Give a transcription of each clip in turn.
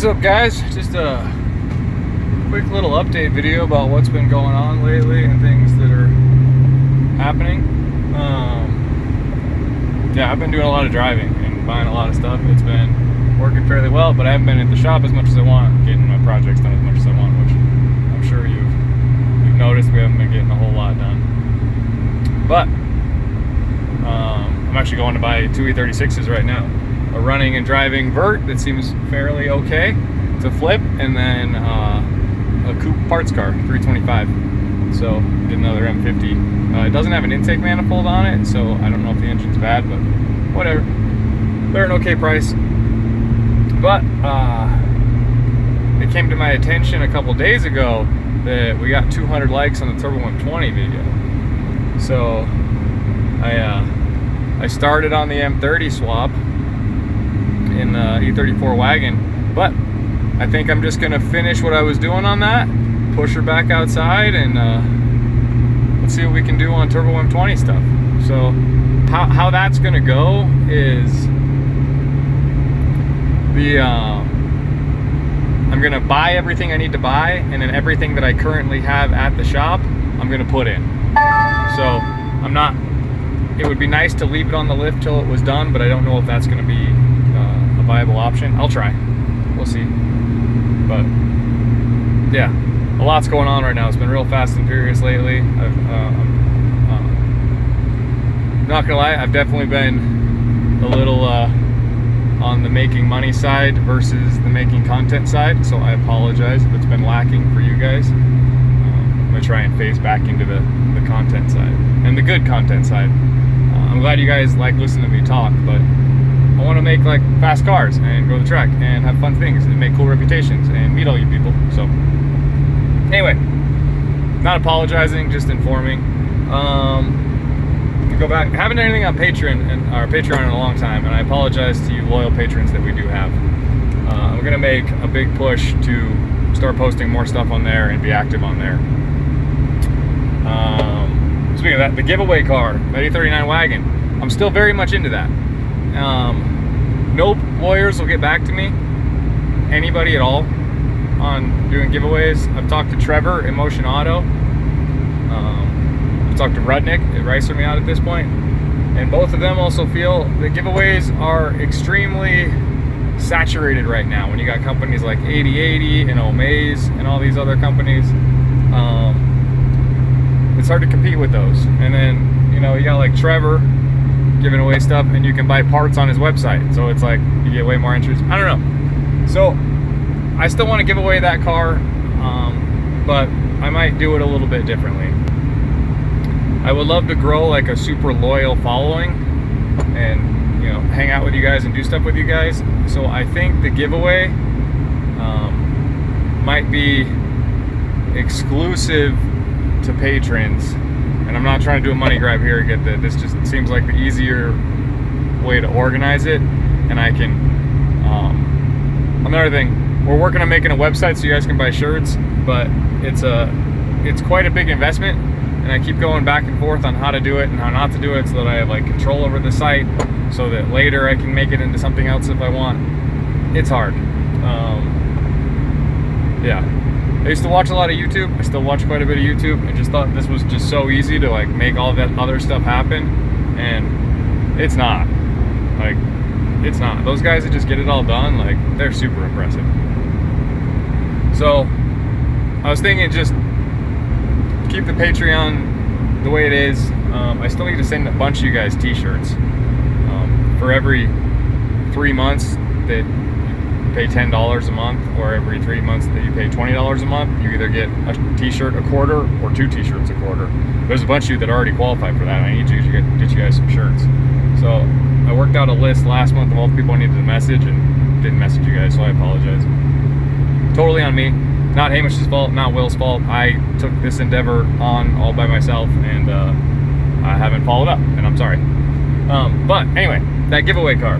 What's up, guys? Just a quick little update video about what's been going on lately and things that are happening. Yeah, I've been doing a lot of driving and buying a lot of stuff. It's been working fairly well, but I haven't been at the shop as much as I want, getting my projects done as much as I want, which I'm sure you've noticed we haven't been getting a whole lot done. But I'm actually going to buy two E36s right now. A running and driving vert that seems fairly okay to flip, and then a coupe parts car, 325. So did another M50. It doesn't have an intake manifold on it, so I don't know if the engine's bad, but whatever. They're an okay price. But it came to my attention a couple days ago that we got 200 likes on the Turbo 120 video. So I started on the M30 swap in the E34 wagon, but I think I'm just gonna finish what I was doing on that, push her back outside, and let's see what we can do on Turbo M20 stuff. So how that's gonna go is I'm gonna buy everything I need to buy, and then everything that I currently have at the shop I'm gonna put in. So it would be nice to leave it on the lift till it was done, but I don't know if that's gonna be a viable option. I'll try. We'll see. But yeah, a lot's going on right now. It's been real fast and furious lately. I'm not gonna lie, I've definitely been a little on the making money side versus the making content side, so I apologize if it's been lacking for you guys. I'm gonna try and phase back into the content side and the good content side. I'm glad you guys like listening to me talk, but I want to make like fast cars and go to the track and have fun things and make cool reputations and meet all you people. So anyway, not apologizing, just informing. Go back. Haven't done anything on Patreon in a long time, and I apologize to you loyal patrons that we do have. I'm gonna make a big push to start posting more stuff on there and be active on there. Speaking of that, the giveaway car, that E39 wagon, I'm still very much into that. No lawyers will get back to me, anybody at all, on doing giveaways. I've talked to Trevor at Motion Auto. I've talked to Rudnick at Ricer Me Out at this point, and both of them also feel that giveaways are extremely saturated right now. When you got companies like 8080 and Omaze and all these other companies, it's hard to compete with those. And then you got like Trevor giving away stuff, and you can buy parts on his website, so it's like you get way more interest. I don't know. So I still want to give away that car, but I might do it a little bit differently. I would love to grow like a super loyal following and hang out with you guys and do stuff with you guys. So I think the giveaway might be exclusive to patrons. And I'm not trying to do a money grab here. Get that? This just seems like the easier way to organize it. And I can. Another thing, we're working on making a website so you guys can buy shirts, but it's quite a big investment, and I keep going back and forth on how to do it and how not to do it, so that I have like control over the site, so that later I can make it into something else if I want. It's hard. Yeah. I used to watch a lot of YouTube. I still watch quite a bit of YouTube. I just thought this was just so easy to like make all that other stuff happen, and it's not. Like, it's not. Those guys that just get it all done, like, they're super impressive. So I was thinking just keep the Patreon the way it is. I still need to send a bunch of you guys t-shirts. For every 3 months that pay $10 a month, or every 3 months that you pay $20 a month, you either get a t-shirt a quarter or 2 t-shirts a quarter. There's a bunch of you that already qualify for that. I need to get you guys some shirts. So I worked out a list last month of all the people I needed to message, and didn't message you guys, so I apologize. Totally on me. Not Hamish's fault, not Will's fault. I took this endeavor on all by myself, and I haven't followed up, and I'm sorry. But anyway, that giveaway car.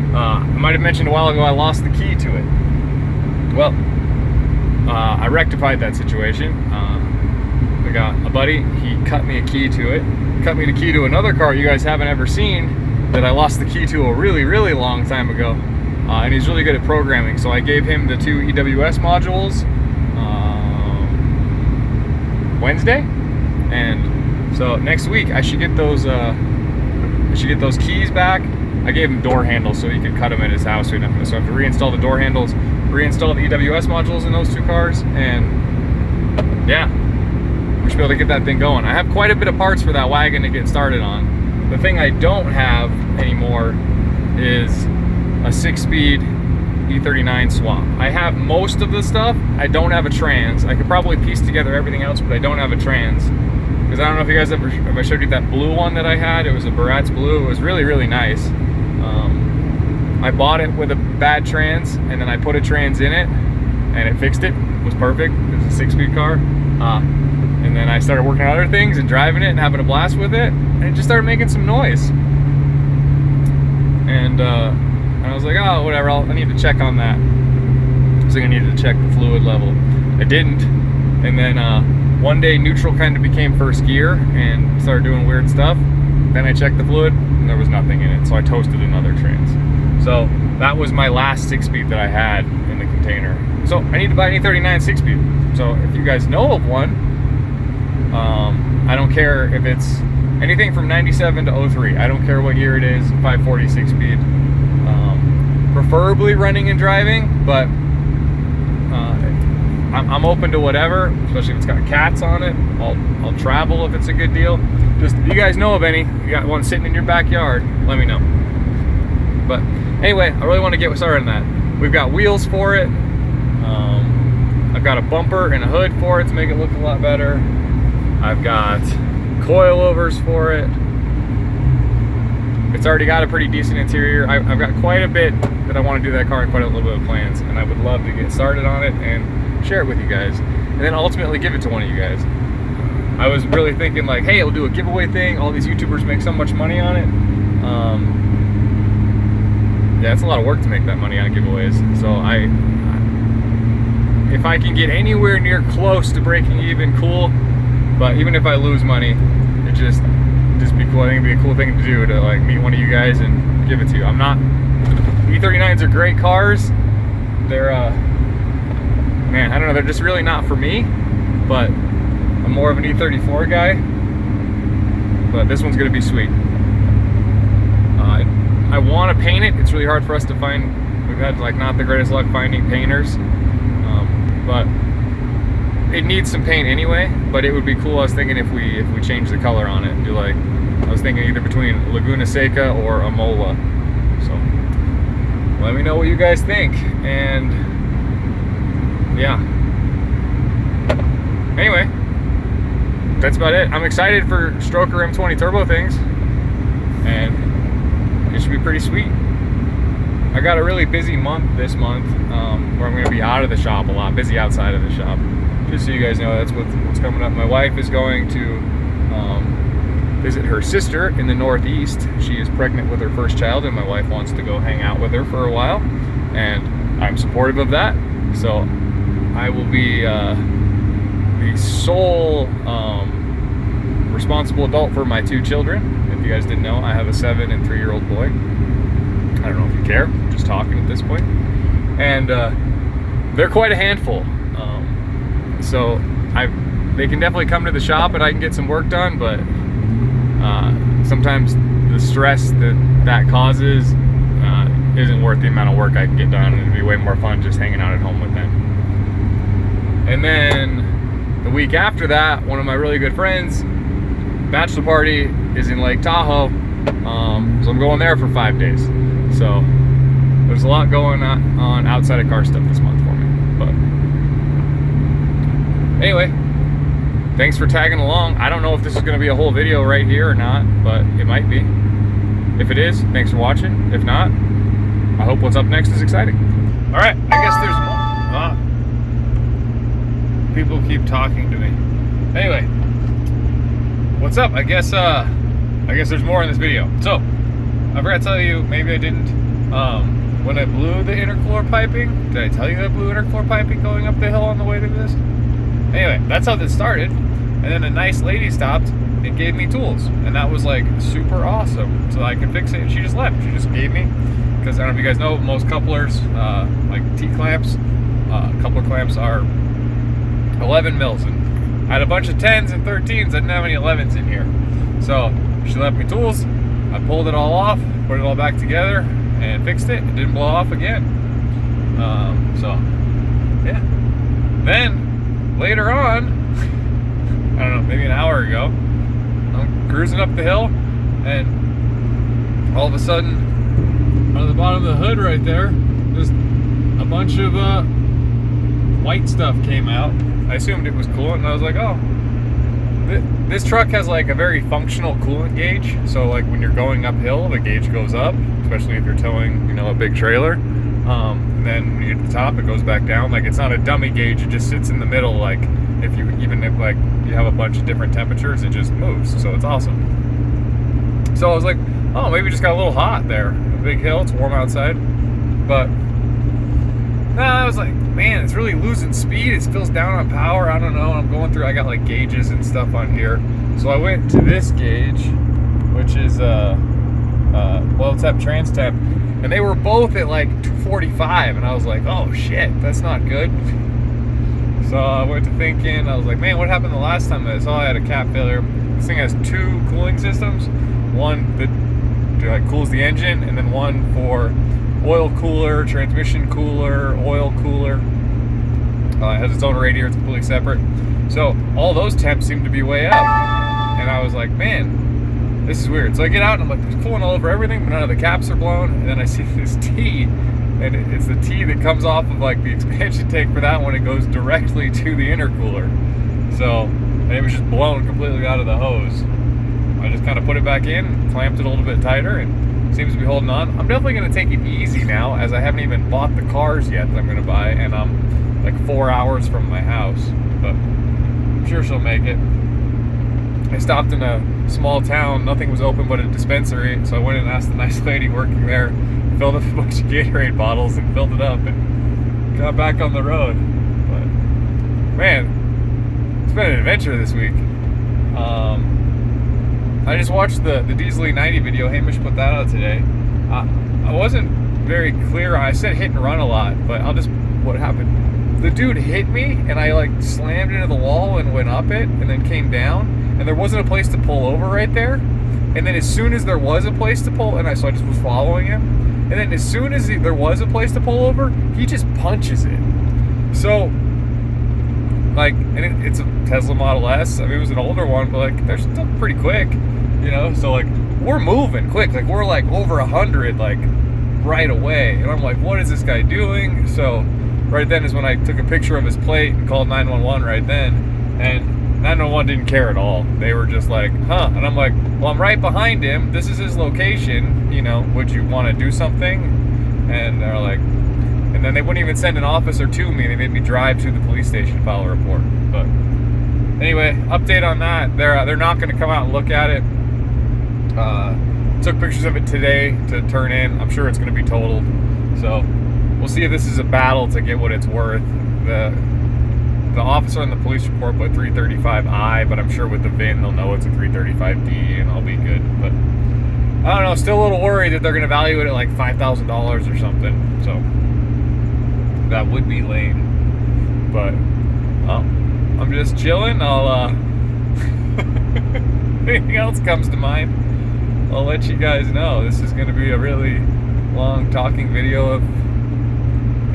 I might have mentioned a while ago I lost the key to it. Well, I rectified that situation. I got a buddy, he cut me a key to it. Cut me the key to another car you guys haven't ever seen that I lost the key to a really, really long time ago. and he's really good at programming. So I gave him the 2 EWS modules Wednesday, and so next week I should get those keys back. I gave him door handles so he could cut them at his house, so I have to reinstall the door handles, reinstall the EWS modules in those 2 cars, and yeah, we should be able to get that thing going. I have quite a bit of parts for that wagon to get started on. The thing I don't have anymore is a 6-speed E39 swap. I have most of the stuff. I don't have a trans. I could probably piece together everything else, but I don't have a trans. Because I don't know if you guys if I showed you that blue one that I had. It was a Baratz blue. It was really, really nice. I bought it with a bad trans, and then I put a trans in it, and it fixed it. It was perfect. It was a 6-speed car. And then I started working on other things and driving it and having a blast with it, and it just started making some noise. And I was like, oh, whatever, I need to check on that. So I needed to check the fluid level. I didn't. And then one day neutral kind of became first gear and started doing weird stuff. Then I checked the fluid and there was nothing in it. So I toasted another trans. So that was my last 6-speed that I had in the container. So I need to buy an E39 6-speed. So if you guys know of one, I don't care if it's anything from 97 to 03. I don't care what year it is, 540 6-speed. Preferably running and driving, but I'm open to whatever, especially if it's got cats on it. I'll travel if it's a good deal. Just if you guys know of any, you got one sitting in your backyard, let me know. But anyway, I really want to get started on that. We've got wheels for it. I've got a bumper and a hood for it to make it look a lot better. I've got coilovers for it. It's already got a pretty decent interior. I've got quite a bit that I want to do that car and quite a little bit of plans, and I would love to get started on it and share it with you guys, and then ultimately give it to one of you guys. I was really thinking like, hey, we'll do a giveaway thing. All these YouTubers make so much money on it. Yeah, it's a lot of work to make that money on giveaways. So if I can get anywhere near close to breaking even, cool. But even if I lose money, it just be cool. I think it'd be a cool thing to do, to like meet one of you guys and give it to you. E39s are great cars. They're man, I don't know, they're just really not for me, but I'm more of an E34 guy. But this one's gonna be sweet. I want to paint it. It's really hard for us to find. We've had like not the greatest luck finding painters, but it needs some paint anyway. But it would be cool. I was thinking if we change the color on it and do like, I was thinking either between Laguna Seca or Amola. So let me know what you guys think. And yeah. Anyway, that's about it. I'm excited for Stroker M20 turbo things, and it should be pretty sweet. I got a really busy month this month, where I'm going to be out of the shop a lot, busy outside of the shop. Just so you guys know, that's what's coming up. My wife is going to visit her sister in the Northeast. She is pregnant with her first child, and my wife wants to go hang out with her for a while, and I'm supportive of that. So I will be the sole responsible adult for my 2 children. If you guys didn't know, I have a 7- and 3-year-old boy. I don't know if you care, I'm just talking at this point. And they're quite a handful. So they can definitely come to the shop and I can get some work done, but sometimes the stress that causes isn't worth the amount of work I can get done, and it'd be way more fun just hanging out at home with them. And then the week after that, one of my really good friends' bachelor party is in Lake Tahoe, so I'm going there for 5 days. So there's a lot going on outside of car stuff this month for me. But anyway, thanks for tagging along. I don't know if this is going to be a whole video right here or not, but it might be. If it is, thanks for watching. If not, I hope what's up next is exciting. All right, I guess there's more. People keep talking to me. Anyway, what's up? I guess there's more in this video. So I forgot to tell you, maybe I didn't. When I blew the intercooler piping, did I tell you that I blew intercooler piping going up the hill on the way to this? Anyway, that's how this started. And then a nice lady stopped and gave me tools, and that was like super awesome, so I could fix it. And she just left. She just gave me, because I don't know if you guys know, most couplers, like T-clamps, coupler clamps are 11 mils, and I had a bunch of 10s and 13s. I didn't have any 11s in here, so she left me tools. I pulled it all off, put it all back together, and fixed it. It didn't blow off again. So yeah. Then later on, I don't know, maybe an hour ago, I'm cruising up the hill, and all of a sudden, out of the bottom of the hood right there, just a bunch of white stuff came out. I assumed it was coolant, and I was like, oh, this truck has like a very functional coolant gauge. So like when you're going uphill, the gauge goes up, especially if you're towing, you know, a big trailer. And then when you get to the top, it goes back down. Like, it's not a dummy gauge, it just sits in the middle. Like, if like you have a bunch of different temperatures, it just moves. So it's awesome. So I was like, oh, maybe it just got a little hot there. A big hill, it's warm outside. But no, I was like, man, it's really losing speed. It feels down on power. I don't know. I'm going through, I got like gauges and stuff on here. So I went to this gauge, which is WellTemp, TransTemp, and they were both at like 245, and I was like, oh shit, that's not good. So I went to thinking, I was like, man, what happened the last time I saw I had a cap failure? This thing has two cooling systems, one that like cools the engine, and then one for oil cooler, transmission cooler, oil cooler. It has its own radiator, it's completely separate. So all those temps seem to be way up, and I was like, man, this is weird. So I get out and I'm like, there's coolant all over everything, but none of the caps are blown. And then I see this T, and it's the T that comes off of like the expansion tank for that one. It goes directly to the intercooler. So, and it was just blown completely out of the hose. I just kind of put it back in, clamped it a little bit tighter, and seems to be holding on. I'm definitely going to take it easy now, as I haven't even bought the cars yet that I'm going to buy, and I'm like 4 hours from my house. But I'm sure she'll make it. I stopped in a small town, nothing was open but a dispensary, so I went and asked the nice lady working there, filled up a bunch of Gatorade bottles and filled it up and got back on the road. But man, it's been an adventure this week. I just watched the Diesel 90 video. Hamish put that out today. I wasn't very clear. I said hit and run a lot, but what happened? The dude hit me, and I like slammed into the wall and went up it, and then came down. And there wasn't a place to pull over right there. And then as soon as there was a place to pull, so I just was following him. And then as soon as there was a place to pull over, he just punches it. So, like, and it's a Tesla Model S. I mean, it was an older one, but like, they're still pretty quick, you know? So like, we're moving quick. Like, we're like over 100, like, right away. And I'm like, what is this guy doing? So, right then is when I took a picture of his plate and called 911 right then. And 911 didn't care at all. They were just like, huh. And I'm like, well, I'm right behind him. This is his location. You know, would you want to do something? And they're like, and then they wouldn't even send an officer to me. They made me drive to the police station to file a report. But anyway, update on that. They're not going to come out and look at it. Took pictures of it today to turn in. I'm sure it's going to be totaled. So we'll see if this is a battle to get what it's worth. The officer in the police report put 335I, but I'm sure with the VIN they'll know it's a 335D and I'll be good. But I don't know, still a little worried that they're going to value it at like $5,000 or something. So that would be lame. But well, I'm just chilling. I'll if anything else comes to mind, I'll let you guys know. This is going to be a really long talking video of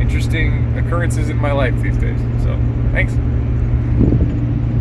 interesting occurrences in my life these days. So thanks.